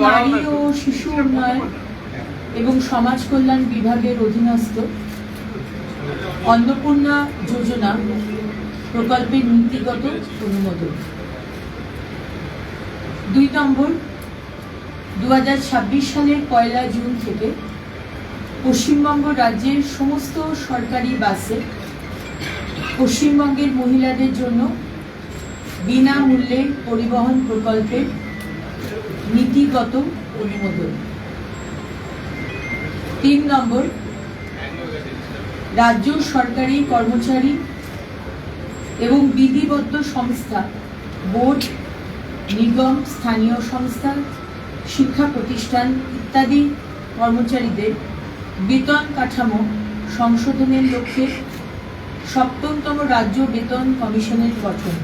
নারী ও শিশু উন্নয়ন এবং সমাজ কল্যাণ বিভাগের অধীনস্থ অন্নপূর্ণা যোজনা প্রকল্পের নীতিগত অনুমোদন। 2 নম্বর, 2026 সালের 1 জুন থেকে পশ্চিমবঙ্গ রাজ্যের সমস্ত সরকারি বাসে পশ্চিমবঙ্গের মহিলাদের জন্য বিনামূল্যে পরিবহন প্রকল্পের নীতিগত অনুমোদন। 3 নম্বর, রাজ্য সরকারি কর্মচারী এবং বিধিবদ্ধ সংস্থা, বোর্ড, নিগম, স্থানীয় সংস্থা, শিক্ষা প্রতিষ্ঠান ইত্যাদি কর্মচারীদের বেতন কাঠামো সংশোধনের লক্ষ্যে 7তম রাজ্য বেতন কমিশনের গঠন।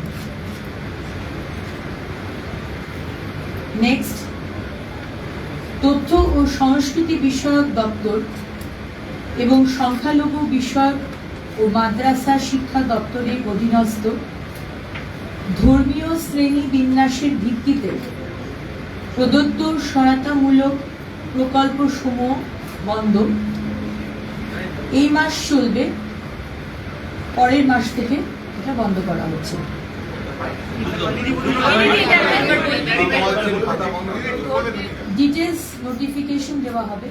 নেক্সট, তথ্য ও সংস্কৃতি বিষয়ক দপ্তর এবং সংখ্যালঘু বিষয়ক ও মাদ্রাসা শিক্ষা দপ্তরের অধীনস্থ ধর্মীয় শ্রেণী বিন্যাসের ভিত্তিতে প্রদত্ত সহায়তামূলক প্রকল্পসমূহ বন্ধ। এই মাস চলবে, পরের মাস থেকে এটা বন্ধ করা হচ্ছে। ডিটেলস নোটিফিকেশন দেওয়া হবে।